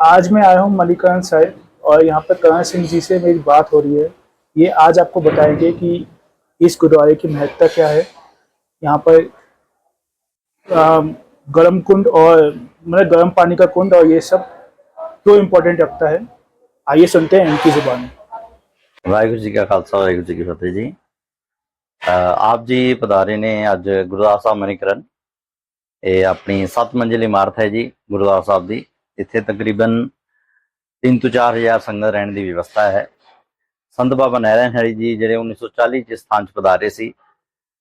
आज मैं आया हूँ मणिकरण साहिब और यहाँ पर करण सिंह जी से मेरी बात हो रही है। ये आज आपको बताएंगे कि इस गुरुद्वारे की महत्ता क्या है। यहाँ पर गर्म कुंड और मतलब गर्म पानी का कुंड और ये सब क्यों इम्पोर्टेंट रखता है। आइए सुनते हैं इनकी जुबानी। वाहिगुरू जी का खालसा वाहिगुरू जी की फतेह जी। ਆਪ ਜੀ ਪਧਾਰੇ ਨੇ ਅੱਜ ਗੁਰਦੁਆਰਾ ਸਾਹਿਬ ਮਨੀਕਰਨ। ਇਹ ਆਪਣੀ 7 ਮੰਜ਼ਿਲ ਇਮਾਰਤ ਹੈ ਜੀ ਗੁਰਦੁਆਰਾ ਸਾਹਿਬ ਦੀ। ਇੱਥੇ ਤਕਰੀਬਨ 3 ਤੋਂ 4 ਹਜ਼ਾਰ ਸੰਗਤ ਰਹਿਣ ਦੀ ਵਿਵਸਥਾ ਹੈ। ਸੰਤ ਬਾਬਾ ਨਾਰਾਇਣ ਹਰੀ ਜੀ ਜਿਹੜੇ 1940 ਚ ਸਥਾਨ 'ਚ ਪਧਾਰੇ ਸੀ,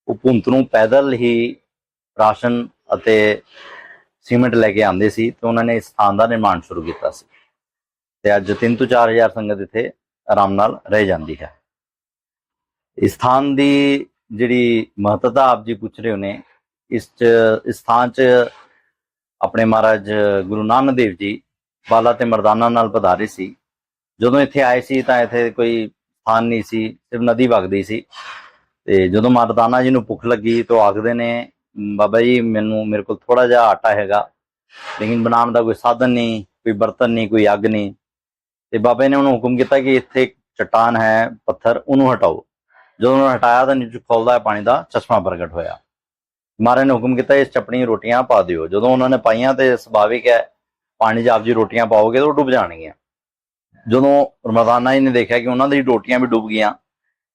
ਉਹ ਭੁੰਤ ਨੂੰ ਪੈਦਲ ਹੀ ਰਾਸ਼ਨ ਅਤੇ ਸੀਮੈਂਟ ਲੈ ਕੇ ਆਉਂਦੇ ਸੀ ਤੇ ਉਹਨਾਂ ਨੇ ਇਸ ਸਥਾਨ ਦਾ ਨਿਰਮਾਣ ਸ਼ੁਰੂ ਕੀਤਾ ਸੀ ਤੇ ਅੱਜ 3 ਤੋਂ 4 ਹਜ਼ਾਰ ਸੰਗਤ ਇੱਥੇ ਆਰਾਮ ਨਾਲ ਰਹਿ ਜਾਂਦੀ ਹੈ। ਇਸ ਸਥਾਨ ਦੀ ਜਿਹੜੀ ਮਹੱਤਤਾ ਆਪ ਜੀ ਪੁੱਛ ਰਹੇ ਹੋ ਨੇ, ਇਸ ਸਥਾਨ 'ਚ ਆਪਣੇ ਮਹਾਰਾਜ ਗੁਰੂ ਨਾਨਕ ਦੇਵ ਜੀ ਬਾਲਾ ਤੇ ਮਰਦਾਨਾ ਨਾਲ ਪਧਾਰੇ ਸੀ। ਜਦੋਂ ਇੱਥੇ ਆਏ ਸੀ ਤਾਂ ਇੱਥੇ ਕੋਈ ਸਥਾਨ ਨਹੀਂ ਸੀ, ਸਿਰਫ ਨਦੀ ਵਗਦੀ ਸੀ। ਤੇ ਜਦੋਂ ਮਰਦਾਨਾ ਜੀ ਨੂੰ ਭੁੱਖ ਲੱਗੀ ਤਾਂ ਆਖਦੇ ਨੇ, ਬਾਬਾ ਜੀ ਮੇਰੇ ਕੋਲ ਥੋੜਾ ਜਿਹਾ ਆਟਾ ਹੈਗਾ, ਲੇਕਿਨ ਬਣਾਉਣ ਦਾ ਕੋਈ ਸਾਧਨ ਨਹੀਂ, ਕੋਈ ਬਰਤਨ ਨਹੀਂ, ਕੋਈ ਅੱਗ ਨਹੀਂ। ਤੇ ਬਾਬਾ ਨੇ ਉਹਨੂੰ ਹੁਕਮ ਕੀਤਾ ਕਿ ਇੱਥੇ ਇੱਕ ਚਟਾਨ ਹੈ, ਪੱਥਰ, ਉਹਨੂੰ ਹਟਾਓ। ਜਦੋਂ ਉਹਨੂੰ ਹਟਾਇਆ ਤਾਂ ਨੀਚੇ ਖੁੱਲਦਾ ਪਾਣੀ ਦਾ ਚਸ਼ਮਾ ਪ੍ਰਗਟ ਹੋਇਆ। ਮਹਾਰਾਜ ਨੇ ਹੁਕਮ ਕੀਤਾ ਇਸ ਚਪਣੀ ਰੋਟੀਆਂ ਪਾ ਦਿਓ। ਜਦੋਂ ਉਹਨਾਂ ਨੇ ਪਾਈਆਂ ਤੇ ਸੁਭਾਵਿਕ ਹੈ ਪਾਣੀ 'ਚ ਆਪ ਜੀ ਰੋਟੀਆਂ ਪਾਓਗੇ ਤਾਂ ਉਹ ਡੁੱਬ ਜਾਣਗੀਆਂ। ਜਦੋਂ ਮਰਦਾਨਾ ਜੀ ਨੇ ਦੇਖਿਆ ਕਿ ਉਹਨਾਂ ਦੀ ਰੋਟੀਆਂ ਵੀ ਡੁੱਬ ਗਈਆਂ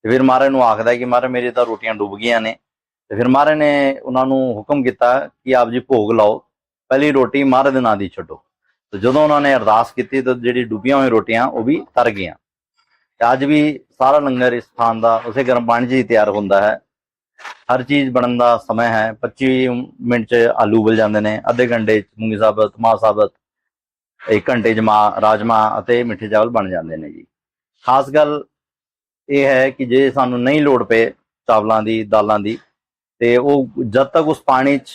ਤੇ ਫਿਰ ਮਹਾਰਾਜ ਨੂੰ ਆਖਦਾ ਕਿ ਮਹਾਰਾਜ ਮੇਰੀ ਤਾਂ ਰੋਟੀਆਂ ਡੁੱਬ ਗਈਆਂ ਨੇ। ਤੇ ਫਿਰ ਮਹਾਰਾਜ ਨੇ ਉਹਨਾਂ ਨੂੰ ਹੁਕਮ ਕੀਤਾ ਕਿ ਆਪ ਜੀ ਭੋਗ ਲਾਓ, ਪਹਿਲੀ ਰੋਟੀ ਮਹਾਰਾਜ ਦੇ ਨਾਂ ਦੀ ਛੱਡੋ। ਤੇ ਜਦੋਂ ਉਹਨਾਂ ਨੇ ਅਰਦਾਸ ਕੀਤੀ ਤਾਂ ਜਿਹੜੀ ਡੁੱਬੀਆਂ ਹੋਈਆਂ ਰੋਟੀਆਂ ਉਹ ਵੀ ਤਰ ਗਈਆਂ। ਤੇ ਅੱਜ ਵੀ ਸਾਰਾ ਲੰਗਰ ਇਸ ਸਥਾਨ ਦਾ ਉਸੇ ਗਰਮ ਪਾਣੀ 'ਚ ਹੀ ਤਿਆਰ ਹੁੰਦਾ ਹੈ। ਹਰ ਚੀਜ਼ ਬਣਨ ਦਾ ਸਮਾਂ ਹੈ। 25 ਮਿੰਟ 'ਚ ਆਲੂ ਉਬਲ ਜਾਂਦੇ ਨੇ, ਅੱਧੇ ਘੰਟੇ 'ਚ ਮੂੰਗੀ ਸਾਬਤ, ਮਾਂ ਸਾਬਤ, 1 ਘੰਟੇ 'ਚ ਰਾਜਮਾਂ ਅਤੇ ਮਿੱਠੇ ਚਾਵਲ ਬਣ ਜਾਂਦੇ ਨੇ ਜੀ। ਖਾਸ ਗੱਲ ਇਹ ਹੈ ਕਿ ਜੇ ਸਾਨੂੰ ਨਹੀਂ ਲੋੜ ਪਏ ਚਾਵਲਾਂ ਦੀ, ਦਾਲਾਂ ਦੀ, ਤੇ ਉਹ ਜਦ ਤੱਕ ਉਸ ਪਾਣੀ 'ਚ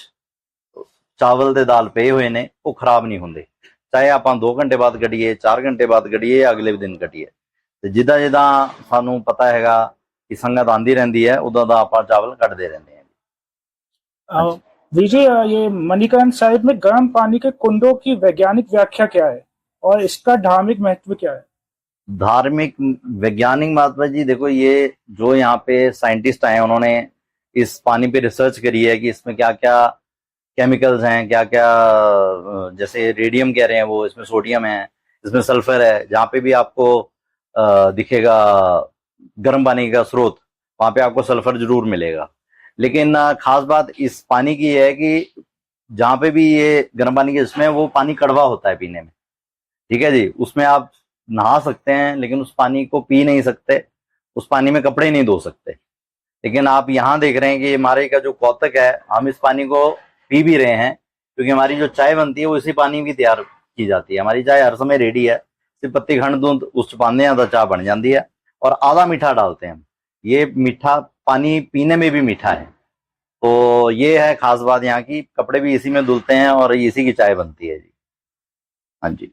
ਚਾਵਲ ਤੇ ਦਾਲ ਪਏ ਹੋਏ ਨੇ ਉਹ ਖਰਾਬ ਨਹੀਂ ਹੁੰਦੇ। ਚਾਹੇ ਆਪਾਂ 2 ਘੰਟੇ ਬਾਅਦ ਕੱਢੀਏ, 4 ਘੰਟੇ ਬਾਅਦ ਕੱਢੀਏ, ਅਗਲੇ ਦਿਨ ਕੱਢੀਏ। ਤੇ ਜਿੱਦਾਂ ਜਿੱਦਾਂ ਸਾਨੂੰ ਪਤਾ ਹੈਗਾ कि संगत आंदी रहती है, उदा दा आप चावल कटते रहते हैं। विजय, ये मणिकरण साहिब में गर्म पानी के कुंडों की वैज्ञानिक व्याख्या क्या है और इसका धार्मिक महत्व क्या है? धार्मिक वैज्ञानिक महत्व जी देखो, ये जो यहाँ पे साइंटिस्ट आए उन्होंने इस पानी पे रिसर्च करी है कि इसमें क्या क्या केमिकल्स हैं, क्या क्या, जैसे रेडियम कह रहे हैं वो, इसमें सोडियम है, इसमें सल्फर है। जहाँ पे भी आपको दिखेगा गर्म पानी का स्रोत, वहां पे आपको सल्फर जरूर मिलेगा। लेकिन खास बात इस पानी की है कि जहां पे भी ये गर्म पानी के, इसमें वो पानी कड़वा होता है पीने में, ठीक है जी। उसमें आप नहा सकते हैं लेकिन उस पानी को पी नहीं सकते, उस पानी में कपड़े नहीं धो सकते। लेकिन आप यहाँ देख रहे हैं कि हमारे का जो कौतक है, हम इस पानी को पी भी रहे हैं, क्योंकि हमारी जो चाय बनती है वो इसी पानी की तैयार की जाती है। हमारी चाय हर समय रेडी है, सिर्फ पत्ती खंड दूध उस पाने तो चाय बन जाती है। और आधा मीठा डालते हैं हम, ये मीठा पानी पीने में भी मीठा है। तो ये है खास बात यहाँ की, कपड़े भी इसी में धुलते हैं और इसी की चाय बनती है जी। हाँ जी।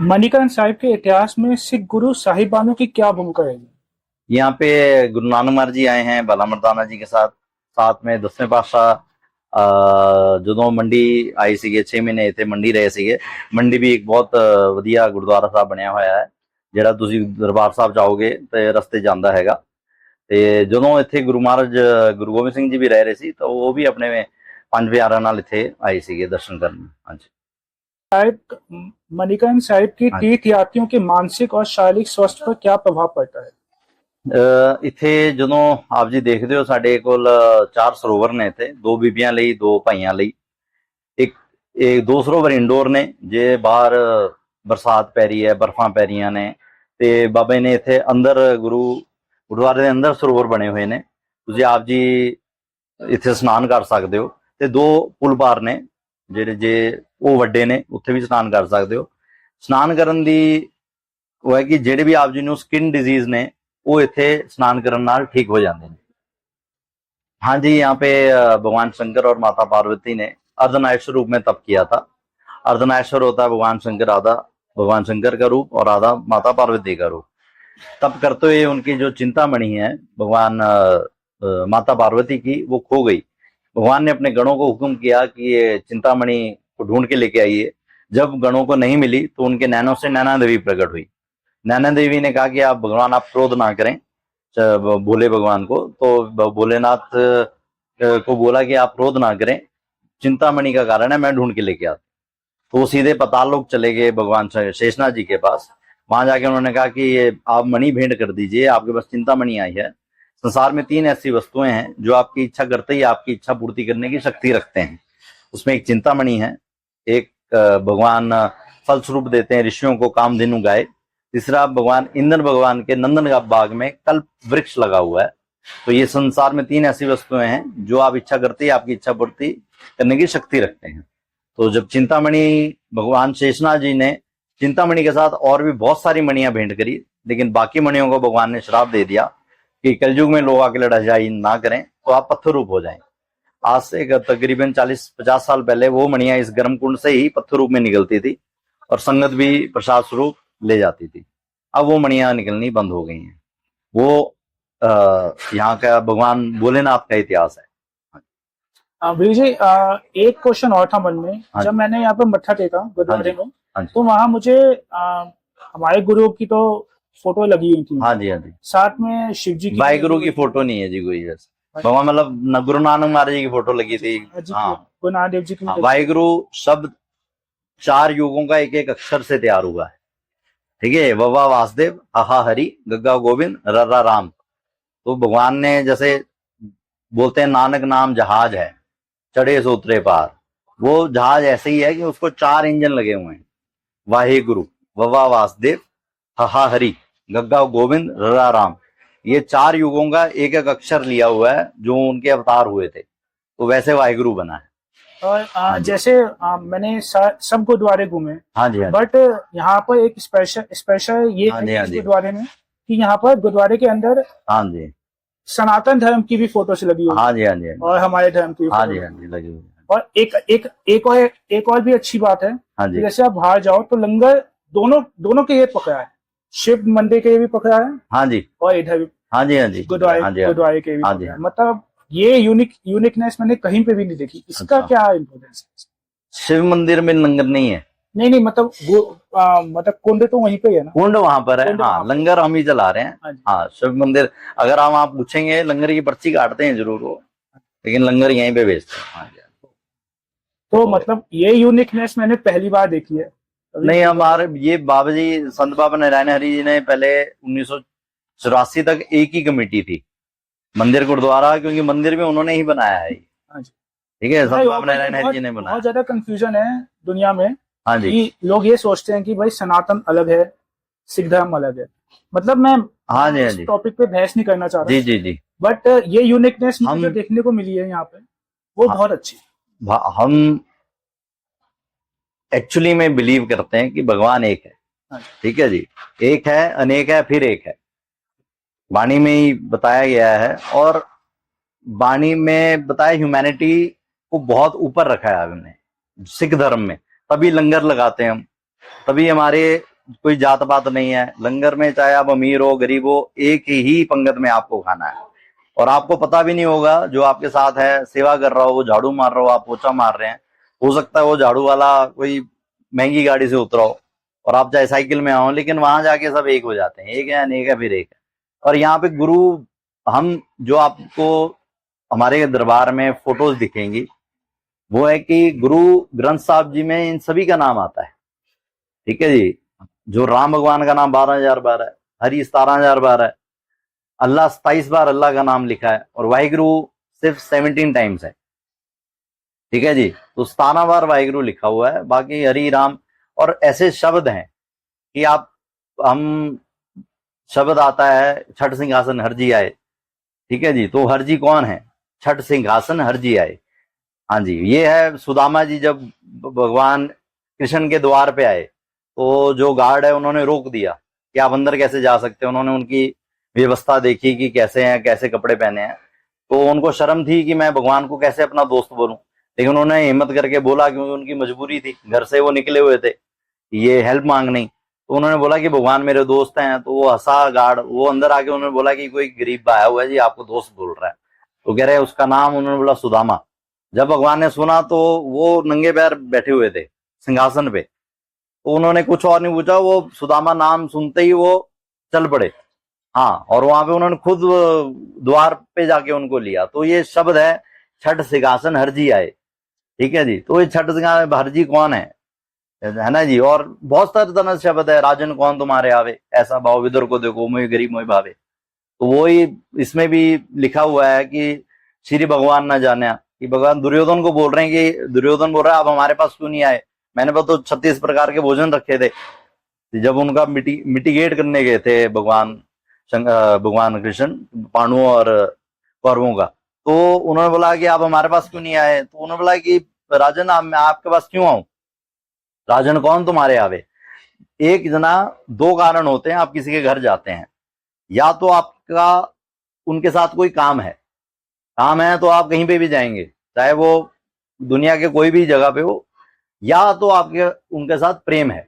मणिकरण साहिब के इतिहास में सिख गुरु साहिबानों की क्या भूमिका है? यहाँ पे गुरु नानक महाराज जी आए हैं बाला मर्दाना जी के साथ, साथ में 10वें पातशाह ਜਦੋਂ ਮੰਡੀ ਆਈ ਸੀਗੇ 6 ਮਹੀਨੇ ਇੱਥੇ ਮੰਡੀ ਰਹੇ ਸੀਗੇ। ਮੰਡੀ ਵੀ ਇੱਕ ਬਹੁਤ ਵਧੀਆ ਗੁਰਦੁਆਰਾ ਸਾਹਿਬ ਬਣਿਆ ਹੋਇਆ ਹੈ, ਜਿਹੜਾ ਤੁਸੀਂ ਦਰਬਾਰ ਸਾਹਿਬ ਜਾਓਗੇ ਤੇ ਰਸਤੇ ਜਾਂਦਾ ਹੈਗਾ। ਤੇ ਜਦੋਂ ਇੱਥੇ ਗੁਰੂ ਮਹਾਰਾਜ ਗੁਰੂ ਗੋਬਿੰਦ ਸਿੰਘ ਜੀ ਵੀ ਰਹਿ ਰਹੇ ਸੀ ਤਾਂ ਉਹ ਵੀ ਆਪਣੇ 5 ਪਿਆਰਿਆਂ ਨਾਲ ਇੱਥੇ ਆਏ ਸੀਗੇ ਦਰਸ਼ਨ ਕਰਨ। ਹਾਂਜੀ। मणिकरण साहिब की तीर्थ यात्रियों के मानसिक और शारीरिक स्वास्थ्य पर क्या प्रभाव पड़ता है? ਇੱਥੇ ਜਦੋਂ ਆਪ ਜੀ ਦੇਖਦੇ ਹੋ, ਸਾਡੇ ਕੋਲ 4 ਸਰੋਵਰ ਨੇ ਇੱਥੇ, 2 ਬੀਬੀਆਂ ਲਈ, 2 ਭਾਈਆਂ ਲਈ। ਇਹ 2 ਸਰੋਵਰ ਇੰਡੋਰ ਨੇ, ਜੇ ਬਾਹਰ ਬਰਸਾਤ ਪੈ ਰਹੀ ਹੈ, ਬਰਫਾਂ ਪੈ ਰਹੀਆਂ ਨੇ, ਤੇ ਬਾਬਾ ਨੇ ਇੱਥੇ ਅੰਦਰ ਗੁਰਦੁਆਰੇ ਦੇ ਅੰਦਰ ਸਰੋਵਰ ਬਣੇ ਹੋਏ ਨੇ, ਤੁਸੀਂ ਆਪ ਜੀ ਇੱਥੇ ਇਸ਼ਨਾਨ ਕਰ ਸਕਦੇ ਹੋ। ਤੇ 2 ਪੁਲ ਪਾਰ ਨੇ ਜਿਹੜੇ, ਜੇ ਉਹ ਵੱਡੇ ਨੇ, ਉੱਥੇ ਵੀ ਇਸ਼ਨਾਨ ਕਰ ਸਕਦੇ ਹੋ। ਇਸ਼ਨਾਨ ਕਰਨ ਦੀ ਉਹ ਹੈ ਕਿ ਜਿਹੜੇ ਵੀ ਆਪ ਜੀ ਨੂੰ ਸਕਿਨ ਡਿਜ਼ੀਜ਼ ਨੇ वो इथे स्नान करने नाल ठीक हो जाते हैं। हाँ जी, यहाँ पे भगवान शंकर और माता पार्वती ने अर्धनारीश्वर रूप में तप किया था। अर्धनारीश्वर होता है भगवान शंकर, आधा भगवान शंकर का रूप और आधा माता पार्वती का रूप। तप करते हुए उनकी जो चिंतामणि है भगवान माता पार्वती की, वो खो गई। भगवान ने अपने गणों को हुक्म किया कि ये चिंतामणि को ढूंढ के लेके आइए। जब गणों को नहीं मिली तो उनके नैनों से नैना देवी प्रकट हुई। नैना देवी ने कहा कि आप भगवान आप क्रोध ना करें भोले भगवान को। तो भोलेनाथ को बोला कि आप क्रोध ना करें, चिंतामणि का कारण है, मैं ढूंढ के लेके आता। तो वो सीधे पाताल लोक चले गए भगवान शेषनाग जी के पास। वहां जाके उन्होंने कहा कि ये आप मणि भेंट कर दीजिए, आपके पास चिंतामणि आई है। संसार में 3 ऐसी वस्तुएं हैं जो आपकी इच्छा करते ही आपकी इच्छा पूर्ति करने की शक्ति रखते हैं। उसमें एक चिंतामणि है, एक भगवान फल स्वरूप देते हैं ऋषियों को कामधेनु गाय, तीसरा भगवान इंद्र भगवान के नंदन का बाग में कल्प वृक्ष लगा हुआ है। तो ये संसार में 3 ऐसी वस्तुएं हैं जो आप इच्छा करते ही आपकी इच्छा पूर्ति करने की शक्ति रखते हैं। तो जब चिंतामणि भगवान शेषनाग जी ने चिंतामणि के साथ और भी बहुत सारी मणियां भेंट करी, लेकिन बाकी मणियों को भगवान ने श्राप दे दिया कि कलयुग में लोग आके लड़ाई ना करें तो आप पत्थर रूप हो जाएं। आज से तकरीबन 40-50 साल पहले वो मणियां इस गर्म कुंड से ही पत्थर रूप में निकलती थी और संगत भी प्रसाद स्वरूप ले जाती थी। अब वो मणियां निकलनी बंद हो गई हैं। वो यहाँ का भगवान भोलेनाथ का इतिहास है। भैया जी, एक क्वेश्चन और था मन में। हाँ जब जी। मैंने यहाँ पे मत्था टेका गुरुद्वारे में, हाँ जी। तो वहां मुझे हमारे गुरु की तो फोटो लगी हुई थी, हाँ जी, हाँ जी। साथ में शिव जी की वाहिगुरु की फोटो नहीं है जी कोई ऐसे। भगवान मतलब गुरु नानक महाराज जी की फोटो लगी थी। हाँ, गुरु नानक देव जी की। वाहिगुरु शब्द 4 युगों का एक एक अक्षर से तैयार हुआ है। ठीक है, ववा वासुदेव, हा हरि, गग्गा गोविंद, ररा राम। तो भगवान ने जैसे बोलते हैं नानक नाम जहाज है, चढ़े सो उतरे पार। वो जहाज ऐसे ही है कि उसको 4 इंजन लगे हुए हैं। वाहिगुरु, ववा वासुदेव, हा हरि, गग्गा गोविंद, ररा राम। ये 4 युगों का एक एक अक्षर लिया हुआ है जो उनके अवतार हुए थे। तो वैसे वाहिगुरु बना है। और जैसे मैंने सब गुरुद्वारे घूमे। हाँ जी, हाँ जी। बट यहाँ पर एक स्पेशल ये हाँ है जी, हाँ इस जी। गुरुद्वारे में कि यहाँ पर गुरुद्वारे के अंदर हाँ जी, सनातन धर्म की भी फोटो से लगी हुई है। हाँ जी, हाँ जी, और हमारे धर्म की भी हाँ photo जी, है। हाँ जी, लगी हुई है। और एक और भी अच्छी बात है हाँ कि जी, जैसे आप बाहर जाओ तो लंगर दोनों के ये पकड़ा है, शिव मंदिर के ये भी पकड़ा है हाँ जी, और इधर भी हाँ जी, हाँ जी, गुरुद्वारे हाँ जी, गुरुद्वारे के भी हाँ पकड़ा जी। है। मतलब ये यूनिकनेस मैंने कहीं पे भी नहीं देखी। इसका अच्छा। क्या इम्पोर्टेंस है? शिव मंदिर में लंगर नहीं है। नहीं मतलब मतलब कुंड तो वहीं पे है ना। कुंड वहां पर है। कुंड हाँ, वहां पे। लंगर हम ही चला रहे हैं। हाँ जी। हाँ, शिव मंदिर अगर हम आप पूछेंगे लंगर की पर्ची काटते हैं जरूर वो, लेकिन लंगर यहीं पे बेचते हैं। हाँ जी। तो मतलब ये यूनिकनेस मैंने पहली बार देखी है। नहीं, हमारे ये बाबा जी संत बाबा नारायण हरि जी ने पहले 1984 तक एक ही कमेटी थी मंदिर गुरुद्वारा, क्योंकि मंदिर भी उन्होंने ही बनाया है। हाँ जी। ठीक है, संत बाबा बहुत नारायण हरि जी ने बनाया। बहुत ज्यादा कंफ्यूजन है दुनिया में हाँ जी, कि लोग ये सोचते हैं कि भाई सनातन अलग है, सिख धर्म अलग है। मतलब मैं हाँ जी, हाँ इस जी, टॉपिक पे बहस नहीं करना चाह रहा। जी जी जी। बट ये यूनिकनेस हम जो देखने को मिली है यहाँ पे वो बहुत अच्छी। हम एक्चुअली में बिलीव करते हैं कि भगवान एक है। हाँ। ठीक है जी, एक है, अनेक है, फिर एक है। वाणी में ही बताया गया है, और वाणी में बताया ह्यूमैनिटी को बहुत ऊपर रखा है हमने सिख धर्म में। तभी लंगर लगाते हैं हम, तभी हमारे कोई जात पात नहीं है। लंगर में चाहे आप अमीर हो गरीब हो, एक ही पंगत में आपको खाना है। और आपको पता भी नहीं होगा, जो आपके साथ है सेवा कर रहा हो, वो झाड़ू मार रहा हो, आप पोछा मार रहे हैं, हो सकता है वो झाड़ू वाला कोई महंगी गाड़ी से उतरा हो और आप चाहे साइकिल में आओ, लेकिन वहां जाके सब एक हो जाते हैं। एक है, अनेक है, फिर एक है। और यहाँ पे गुरु, हम जो आपको हमारे दरबार में फोटोज दिखेंगी, वो है कि गुरु ग्रंथ साहब जी में इन सभी का नाम आता है। ठीक है जी, जो राम भगवान का नाम 12,000 बार है, हरि 17,000 बार है, अल्लाह 27 बार अल्लाह का नाम लिखा है, और वाहिगुरु सिर्फ 17 टाइम्स है। ठीक है जी, तो 17 बार वाहिगुरु लिखा हुआ है, बाकी हरि राम। और ऐसे शब्द हैं कि हम शब्द आता है छठ सिंहासन हर जी आए। ठीक है जी, तो हर जी कौन है? छठ सिंहासन हर जी आए। हाँ जी, ये है सुदामा जी जब भगवान कृष्ण के द्वार पे आए, तो जो गार्ड है उन्होंने रोक दिया कि आप अंदर कैसे जा सकते हैं। उन्होंने उनकी व्यवस्था देखी कि कैसे हैं, कैसे कपड़े पहने हैं, तो उनको शर्म थी कि मैं भगवान को कैसे अपना दोस्त बनूं, लेकिन उन्होंने हिम्मत करके बोला, क्योंकि उनकी मजबूरी थी, घर से वो निकले हुए थे, ये हेल्प मांगनी। तो उन्होंने बोला कि भगवान मेरे दोस्त हैं। तो वो हंसा गार्ड, वो अंदर आके उन्होंने बोला कि कोई गरीब आया हुआ है जी, आपको दोस्त बोल रहा है। तो कह रहे उसका नाम, उन्होंने बोला सुदामा। जब भगवान ने सुना तो वो नंगे पैर बैठे हुए थे सिंहासन पे, तो उन्होंने कुछ और नहीं पूछा, वो सुदामा नाम सुनते ही वो चल पड़े। हाँ, और वहां पे उन्होंने खुद द्वार पे जाके उनको लिया। तो ये शब्द है छठ सिंहासन हरजी आए। ठीक है जी। तो ये छठ सिंहासन हरजी कौन है ना जी। और बहुत सारे तरह से शब्द है, राजन कौन तुम्हारे आवे, ऐसा भाव विदुर को देखो, मोहि गरीब मोहि भावे। तो वो ही इसमें भी लिखा हुआ है कि श्री भगवान ना जाने, कि भगवान दुर्योधन को बोल रहे हैं, कि दुर्योधन बोल रहा है आप हमारे पास क्यों नहीं आए, मैंने तो 36 प्रकार के भोजन रखे थे। जब उनका मिटिगेट करने गए थे भगवान कृष्ण पांडवों और कौरवों का, तो उन्होंने बोला कि आप हमारे पास क्यों नहीं आए। तो उन्होंने बोला कि राजन मैं आपके पास क्यों आऊं, राजन कौन तुम्हारे आवे। एक जना, दो कारण होते हैं, आप किसी के घर जाते हैं, या तो आपका उनके साथ कोई काम है तो आप कहीं पे भी जाएंगे, चाहे वो दुनिया के कोई भी जगह पे हो, या तो आपके उनके साथ प्रेम है।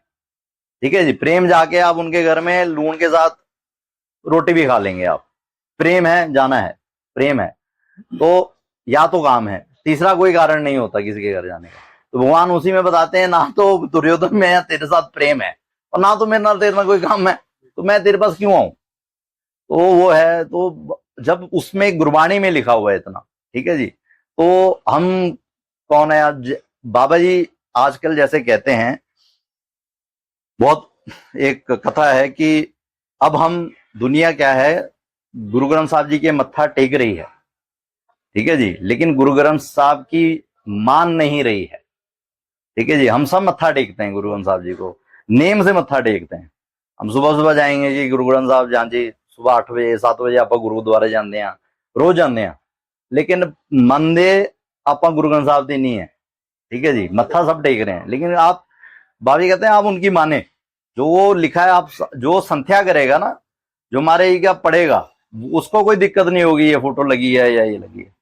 ठीक है जी। प्रेम जाके आप उनके घर में लूण के साथ रोटी भी खा लेंगे आप, प्रेम है, जाना है, प्रेम है। तो या तो काम है, तीसरा कोई कारण नहीं होता किसी के घर जाने का। तो भगवान उसी में बताते हैं, ना तो दुर्योधन में या तेरे साथ प्रेम है, और ना तो मेरे ना तेरे में कोई काम है, तो मैं तेरे पास क्यों आऊं। तो वो है, तो जब उसमें गुरबाणी में लिखा हुआ है इतना, ठीक है जी। तो हम कौन है आज, बाबा जी आजकल जैसे कहते हैं, बहुत एक कथा है कि अब हम दुनिया क्या है, गुरु ग्रंथ साहब जी के मत्था टेक रही है। ठीक है जी। लेकिन गुरु ग्रंथ साहब की मान नहीं रही है। ठीक है जी। हम सब मत्था टेकते हैं गुरु ग्रंथ साहब जी को, नेम से मत्था टेकते हैं। हम सुबह सुबह जाएंगे जी गुरु ग्रंथ साहब जान जी, सुबह 8 बजे 7 बजे आप गुरुद्वारे जाते हैं, रोज जाते हैं, लेकिन मंदे आप गुरु ग्रंथ साहब ਦੀ नहीं है। ठीक है जी। मत्था सब टेक रहे हैं, लेकिन आप बाबी कहते हैं आप उनकी माने, जो वो लिखा है, आप जो संध्या करेगा ना, जो हमारे क्या पढ़ेगा, उसको कोई दिक्कत नहीं होगी ये फोटो लगी है या ये लगी है।